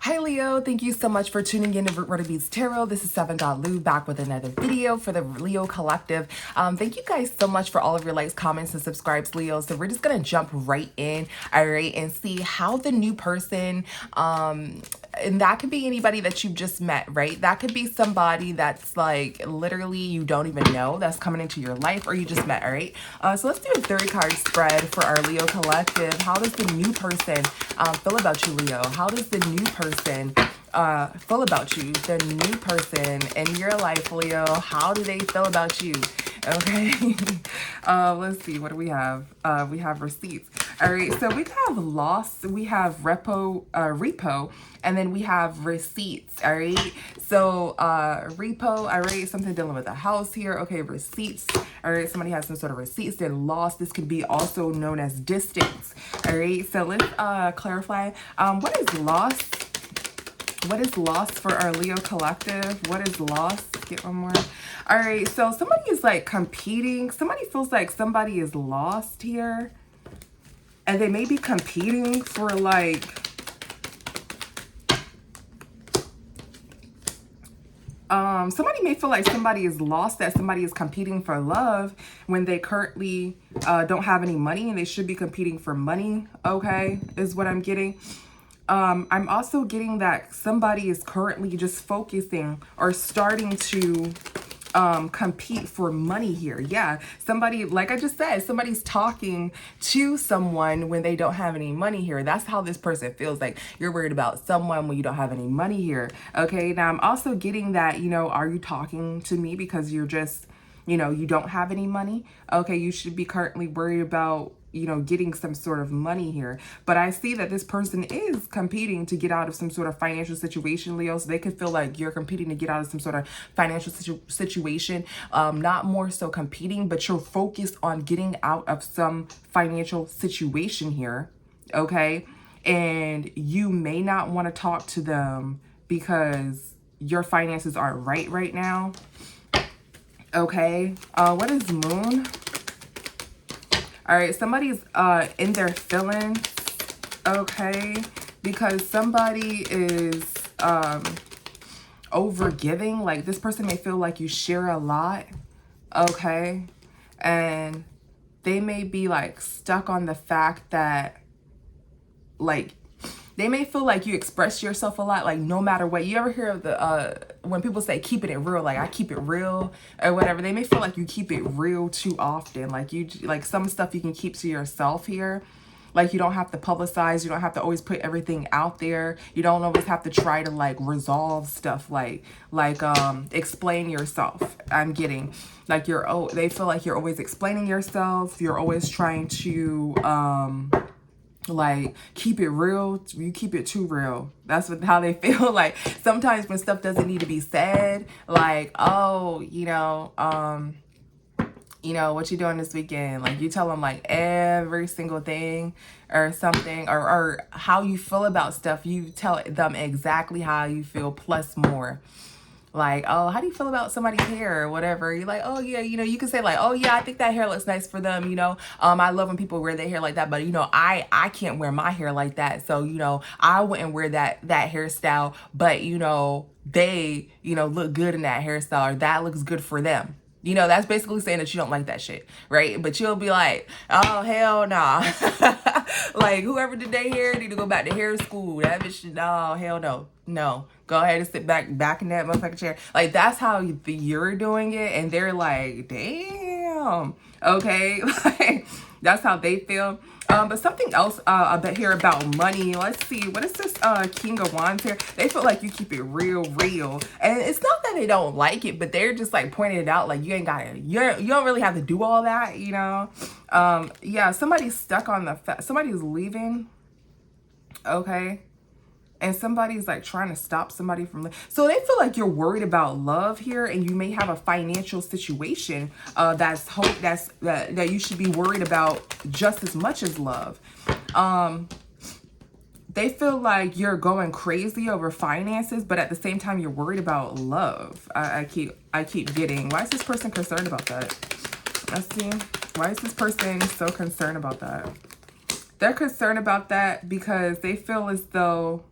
Hi Leo, thank you so much for tuning in to Root Beats Tarot. This is Seven God Lou back with another video for the Leo Collective. Thank you guys so much for all of your likes, comments, and subscribes, Leo. So we're just gonna jump right in, all right, and see how the new person, and that could be anybody that you've just met, right? That could be somebody that's like literally you don't even know that's coming into your life or you just met, all right? So let's do a 30-card spread for our Leo Collective. How does the new person feel about you, Leo? How does the new person feel about you? The new person in your life, Leo, how do they feel about you? Okay. Let's see, what do we have? We have receipts. All right, so we have loss, we have repo, and then we have receipts. All right, so repo, all right, something dealing with a house here. Okay, receipts. All right, somebody has some sort of receipts. Then loss, this could be also known as distance. All right, so let's clarify. What is loss? What is lost for our Leo Collective? What is lost? Get one more. All right, so somebody is like competing. Somebody feels like somebody is lost here. And they may be competing for like... somebody may feel like somebody is lost, that somebody is competing for love when they currently don't have any money and they should be competing for money, okay, is what I'm getting. I'm also getting that somebody is currently just focusing or starting to compete for money here. Yeah, somebody, like I just said, somebody's talking to someone when they don't have any money here. That's how this person feels. Like you're worried about someone when you don't have any money here. Okay, now I'm also getting that, you know, are you talking to me because you're just, you know, you don't have any money? Okay, you should be currently worried about, you know, getting some sort of money here. But I see that this person is competing to get out of some sort of financial situation, Leo. So they could feel like you're competing to get out of some sort of financial situation. Not more so competing, but you're focused on getting out of some financial situation here. Okay. And you may not want to talk to them because your finances aren't right now. Okay. What is moon? All right, somebody's in their feelings, okay, because somebody is overgiving. Like this person may feel like you share a lot, okay, and they may be like stuck on the fact that like they may feel like you express yourself a lot, like no matter what. You ever hear of the when people say keeping it real, like I keep it real or whatever, they may feel like you keep it real too often. Like you, like some stuff you can keep to yourself here. Like you don't have to publicize, you don't have to always put everything out there. You don't always have to try to like resolve stuff, like explain yourself. I'm getting like they feel like you're always explaining yourself. You're always trying to like keep it real. You keep it too real. That's how they feel. Like sometimes when stuff doesn't need to be said, like, oh, you know, what you doing this weekend? Like you tell them like every single thing or something, or how you feel about stuff. You tell them exactly how you feel plus more. Like, oh, how do you feel about somebody's hair or whatever? You're like, oh yeah, you know, you can say like, oh yeah, I think that hair looks nice for them, you know. I love when people wear their hair like that, but you know, I can't wear my hair like that. So, you know, I wouldn't wear that hairstyle, but you know, they, you know, look good in that hairstyle, or that looks good for them. You know, that's basically saying that you don't like that shit, right? But you'll be like, oh, hell nah. Like, whoever did their hair need to go back to hair school. That bitch, no, hell no. No. Go ahead and sit back in that motherfucking chair. Like, that's how you're doing it. And they're like, damn. Okay? Like, that's how they feel. But something else a bit here about money. Let's see. What is this King of Wands here? They feel like you keep it real. And it's not that they don't like it, but they're just like pointing it out. Like you ain't got it. You don't really have to do all that, you know? Yeah, somebody's stuck on somebody's leaving. Okay. And somebody's like trying to stop somebody from... So they feel like you're worried about love here, and you may have a financial situation that you should be worried about just as much as love. They feel like you're going crazy over finances, but at the same time you're worried about love. I keep getting... Why is this person concerned about that? Let's see. Why is this person so concerned about that? They're concerned about that because they feel as though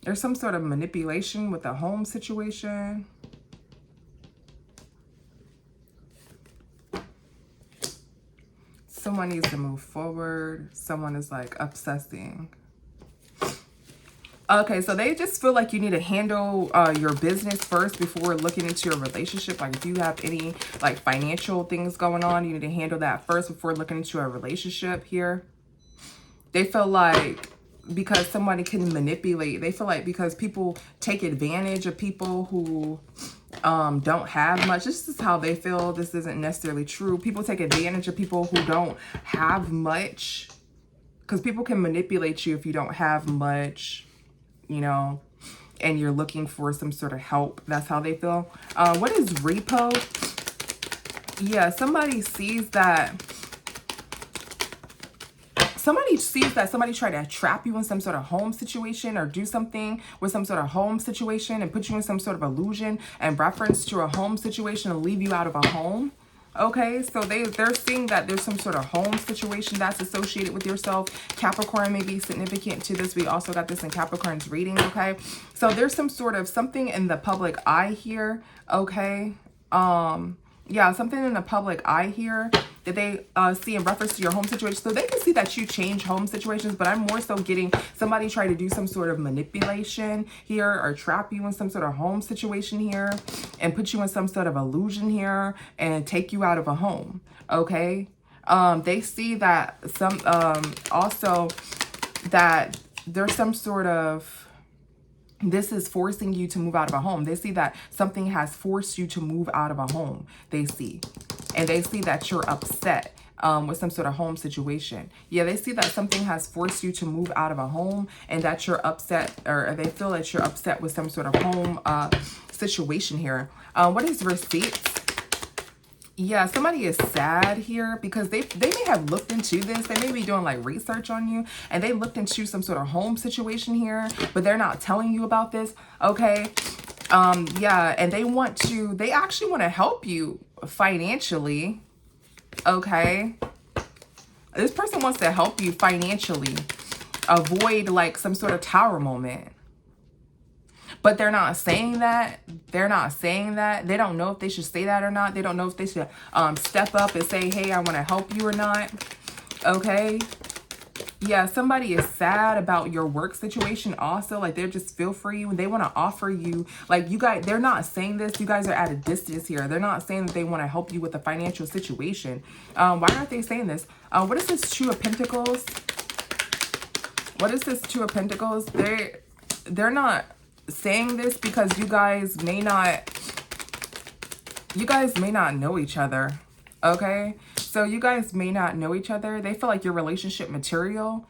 There's some sort of manipulation with the home situation. Someone needs to move forward. Someone is like obsessing. Okay, so they just feel like you need to handle your business first before looking into your relationship. Like if you have any like financial things going on, you need to handle that first before looking into a relationship here. They feel like because somebody can manipulate, they feel like because people take advantage of people who don't have much. This is how they feel. This isn't necessarily true. People take advantage of people who don't have much, because people can manipulate you if you don't have much, you know, and you're looking for some sort of help. That's how they feel. What is repo? Yeah, somebody sees that somebody tried to trap you in some sort of home situation or do something with some sort of home situation and put you in some sort of illusion and reference to a home situation and leave you out of a home. Okay, so they're seeing that there's some sort of home situation that's associated with yourself. Capricorn may be significant to this. We also got this in Capricorn's reading, okay? So there's some sort of something in the public eye here, okay? Yeah, something in the public eye here that they see in reference to your home situation. So they can see that you change home situations, but I'm more so getting somebody try to do some sort of manipulation here or trap you in some sort of home situation here and put you in some sort of illusion here and take you out of a home, okay? They see that also that there's some sort of, this is forcing you to move out of a home. They see that something has forced you to move out of a home, they see. And they see that you're upset with some sort of home situation. Yeah, they see that something has forced you to move out of a home and that you're upset, or they feel that you're upset with some sort of home situation here. What is receipts? Yeah, somebody is sad here because they may have looked into this. They may be doing like research on you and they looked into some sort of home situation here, but they're not telling you about this, okay? Yeah, and they actually want to help you financially, okay? This person wants to help you financially avoid like some sort of tower moment. But they're not saying that. They're not saying that. They don't know if they should say that or not. They don't know if they should step up and say, hey, I want to help you or not. Okay. Yeah, somebody is sad about your work situation also. Like, they just feel for you and they want to offer you, like, you guys, they're not saying this. You guys are at a distance here. They're not saying that they want to help you with a financial situation. Why aren't they saying this? What is this Two of Pentacles? What is this Two of Pentacles? They're not saying this because you guys may not know each other, okay? So you guys may not know each other. They feel like your relationship material.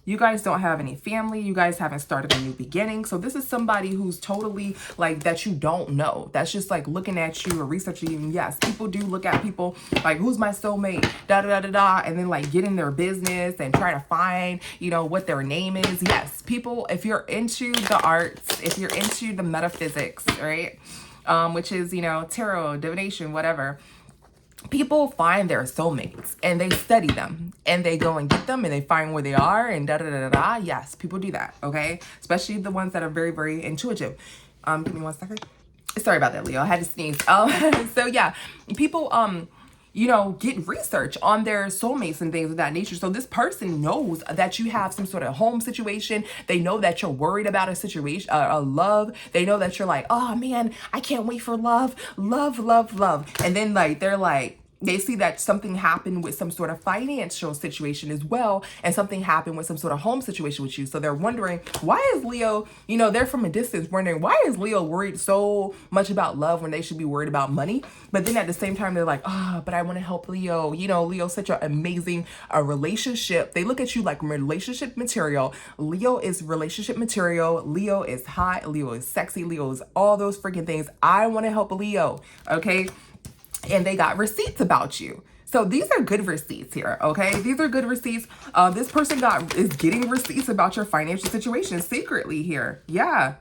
You guys don't have any family. You guys haven't started a new beginning. So this is somebody who's totally like that you don't know. That's just like looking at you or researching you. And yes, people do look at people like, who's my soulmate, da da da da da, and then like get in their business and try to find, you know, what their name is. Yes, people, if you're into the arts, if you're into the metaphysics, right, which is, you know, tarot, divination, whatever, people find their soulmates and they study them and they go and get them and they find where they are and da da da da da. Yes, people do that, okay? Especially the ones that are very, very intuitive. Give me 1 second. Sorry about that, Leo. I had to sneeze. So yeah, people you know, get research on their soulmates and things of that nature. So this person knows that you have some sort of home situation. They know that you're worried about a situation, a love. They know that you're like, oh man, I can't wait for love, love, love, love. And then like, they're like, they see that something happened with some sort of financial situation as well. And something happened with some sort of home situation with you. So they're wondering, why is Leo, you know, they're from a distance wondering, why is Leo worried so much about love when they should be worried about money? But then at the same time, they're like, oh, but I want to help Leo. You know, Leo's such an amazing relationship. They look at you like relationship material. Leo is relationship material. Leo is hot. Leo is sexy. Leo is all those freaking things. I want to help Leo. Okay. And they got receipts about you. So these are good receipts here, okay? These are good receipts. This person is getting receipts about your financial situation secretly here. Yeah.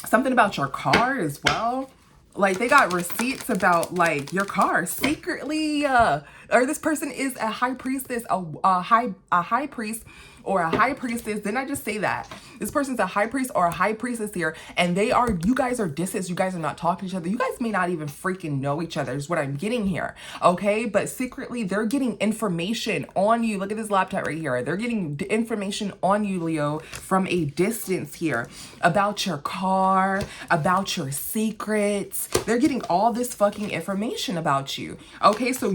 Something about your car as well. Like, they got receipts about, like, your car secretly. Or this person is a high priestess, a high priest or a high priestess. Didn't I just say that? This person's a high priest or a high priestess here, and you guys are distant. You guys are not talking to each other. You guys may not even freaking know each other is what I'm getting here, okay? But secretly, they're getting information on you. Look at this laptop right here. They're getting information on you, Leo, from a distance here about your car, about your secrets. They're getting all this fucking information about you, okay? So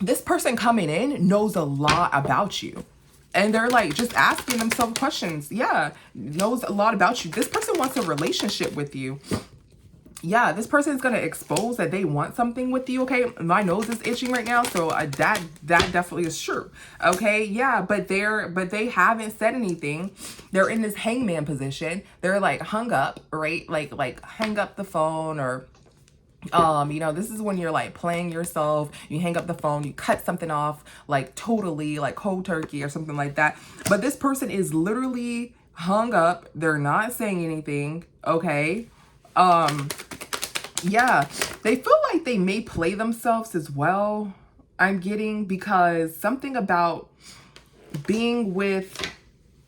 this person coming in knows a lot about you. And they're like just asking themselves questions. Yeah, knows a lot about you. This person wants a relationship with you. Yeah, this person is going to expose that they want something with you, okay? My nose is itching right now, so that definitely is true, okay? Yeah, but they haven't said anything. They're in this hangman position. They're like hung up, right? Like hang up the phone, or you know, this is when you're like playing yourself, you hang up the phone, you cut something off, like totally, like cold turkey or something like that. But this person is literally hung up. They're not saying anything, okay? Yeah, they feel like they may play themselves as well, I'm getting, because something about being with,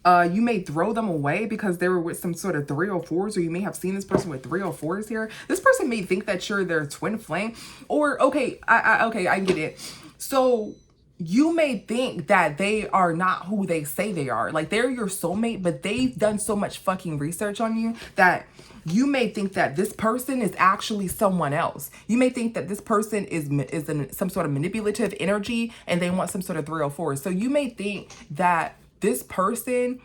you may throw them away because they were with some sort of 304s, or you may have seen this person with 304s here. This person may think that you're their twin flame, or okay, I get it. So you may think that they are not who they say they are. Like, they're your soulmate, but they've done so much fucking research on you that you may think that this person is actually someone else. You may think that this person is in some sort of manipulative energy and they want some sort of 304. So you may think that this person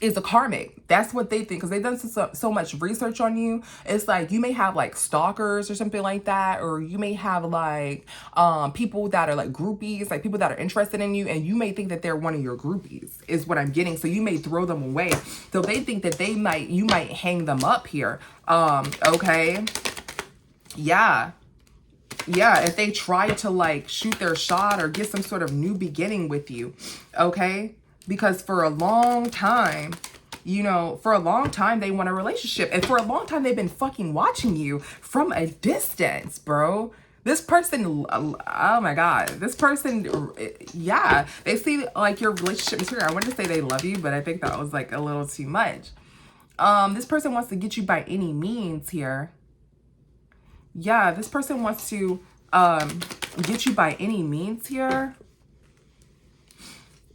is a karmic. That's what they think, because they've done so much research on you. It's like you may have like stalkers or something like that, or you may have like people that are like groupies, like people that are interested in you, and you may think that they're one of your groupies is what I'm getting. So you may throw them away. So they think that you might hang them up here. Okay. Yeah, if they try to like shoot their shot or get some sort of new beginning with you, okay? Because for a long time, you know, they want a relationship. And for a long time, they've been fucking watching you from a distance, bro. This person, oh my God, this person, yeah, they see like your relationship material. I wanted to say they love you, but I think that was like a little too much. This person wants to get you by any means here. Yeah, this person wants to get you by any means here.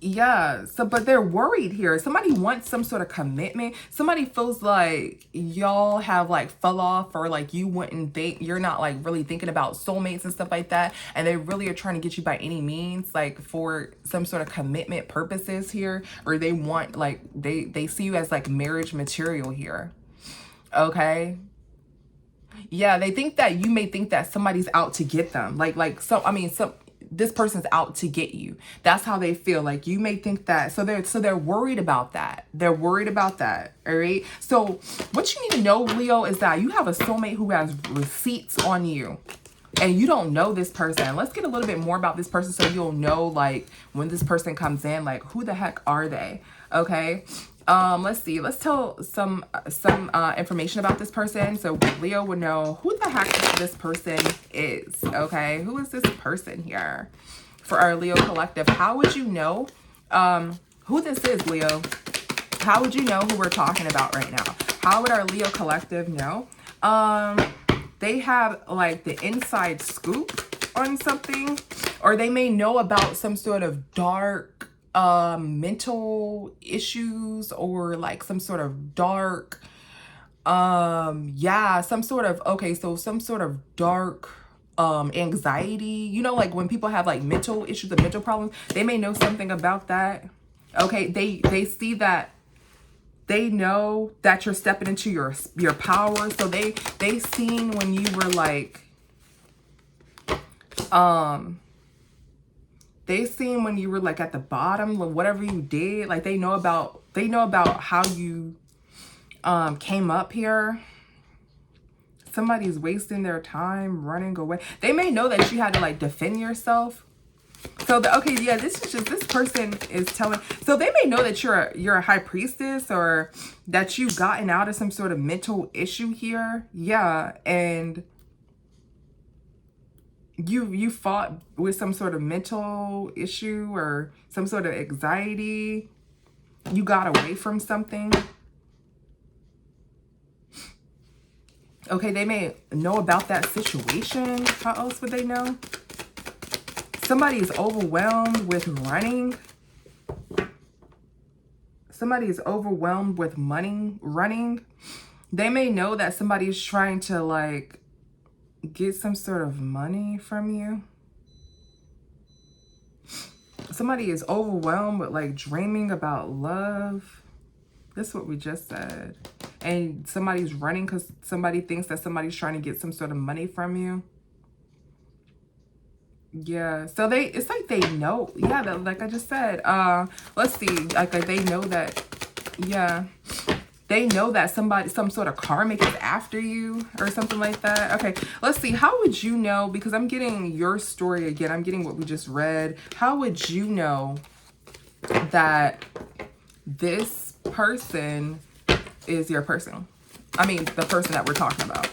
Yeah, so but they're worried here. Somebody wants some sort of commitment. Somebody feels like y'all have like fell off, or like you're not like really thinking about soulmates and stuff like that, and they really are trying to get you by any means, like for some sort of commitment purposes here, or they want like they see you as like marriage material here. Okay. Yeah, they think that you may think that somebody's out to get them. This person's out to get you. That's how they feel. Like you may think that. So they're worried about that. They're worried about that. All right. So what you need to know, Leo, is that you have a soulmate who has receipts on you. And you don't know this person. Let's get a little bit more about this person so you'll know, like, when this person comes in, like, who the heck are they? Okay. Let's see. Let's tell some information about this person so Leo would know who the heck this person is. Okay. Who is this person here for our Leo collective? How would you know who this is, Leo? How would you know who we're talking about right now? How would our Leo collective know? They have like the inside scoop on something, or they may know about some sort of dark mental issues, or like some sort of dark some sort of dark anxiety, you know, like when people have like mental issues and mental problems, they may know something about that. Okay, they see that. They know that you're stepping into your power. So they seen when you were like, they seen when you were like at the bottom of whatever you did. Like they know about how you came up here. Somebody's wasting their time running away. They may know that you had to like defend yourself. So this person is telling, so they may know that you're a high priestess, or that you've gotten out of some sort of mental issue here. Yeah. And You fought with some sort of mental issue or some sort of anxiety. You got away from something. Okay, they may know about that situation. How else would they know? Somebody is overwhelmed with running. Somebody is overwhelmed with running. They may know that somebody's trying to like get some sort of money from you. Somebody is overwhelmed with like dreaming about love. That's what we just said. And somebody's running because somebody thinks that somebody's trying to get some sort of money from you. Yeah, so it's like they know. Yeah, like I just said. Let's see. Like they know that. Yeah, they know that some sort of karmic is after you or something like that. Okay, let's see. How would you know? Because I'm getting your story again. I'm getting what we just read. How would you know that this person is your person? I mean, the person that we're talking about.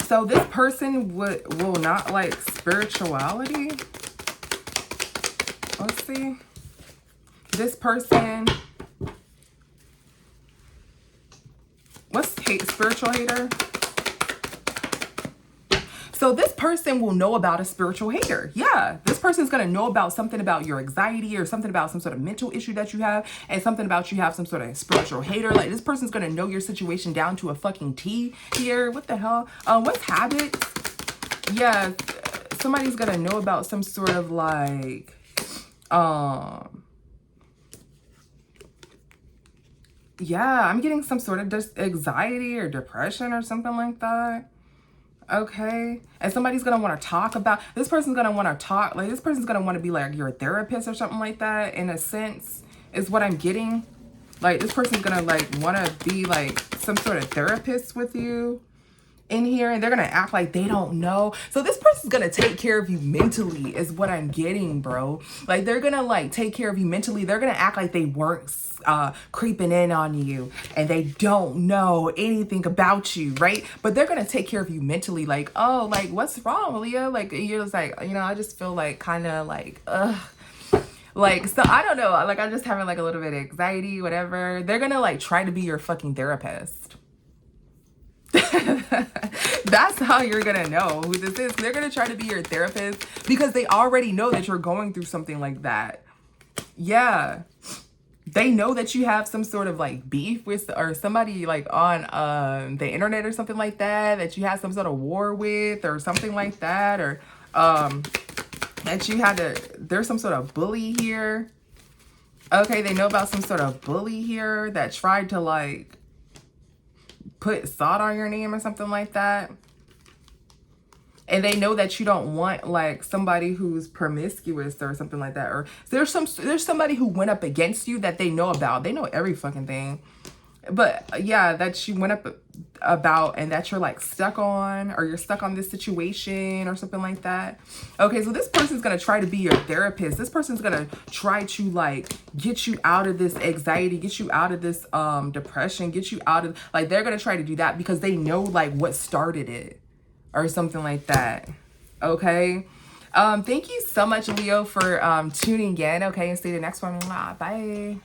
So this person will not like spirituality. Let's see. This person, what's spiritual hater? So this person will know about a spiritual hater. Yeah, this person is going to know about something about your anxiety or something about some sort of mental issue that you have and something about you have some sort of spiritual hater. Like this person's going to know your situation down to a fucking T here. What the hell? What's habits? Yeah, somebody's going to know about some sort of like, yeah, I'm getting some sort of just anxiety or depression or something like that. Okay, and somebody's gonna want to talk about this person's gonna want to talk like this person's gonna want to be like your therapist or something like that, in a sense, is what I'm getting. Like this person's gonna like want to be like some sort of therapist with you in here, and they're gonna act like they don't know. So this person's gonna take care of you mentally is what I'm getting, bro. Like they're gonna like take care of you mentally. They're gonna act like they weren't creeping in on you and they don't know anything about you, right? But they're gonna take care of you mentally. Like, oh, like what's wrong, Leah? Like you're just like, you know, I just feel like kind of like like, so I don't know, like I'm just having like a little bit of anxiety, whatever. They're gonna like try to be your fucking therapist. That's how you're gonna know who this is. They're gonna try to be your therapist because they already know that you're going through something like that. Yeah, they know that you have some sort of like beef with or somebody like on the internet or something like that you had some sort of war with or something like that, or that you had to, there's some sort of bully here. Okay, they know about some sort of bully here that tried to like put salt on your name or something like that. And they know that you don't want like somebody who's promiscuous or something like that. Or there's somebody who went up against you that they know about. They know every fucking thing. But yeah, that you went up about and that you're like stuck on, or you're stuck on this situation or something like that. Okay, so this person's gonna try to be your therapist. This person's gonna try to like get you out of this anxiety, get you out of this depression, get you out of, like they're gonna try to do that because they know like what started it or something like that. Okay, thank you so much, Leo, for tuning in. Okay, and see you the next one. Bye.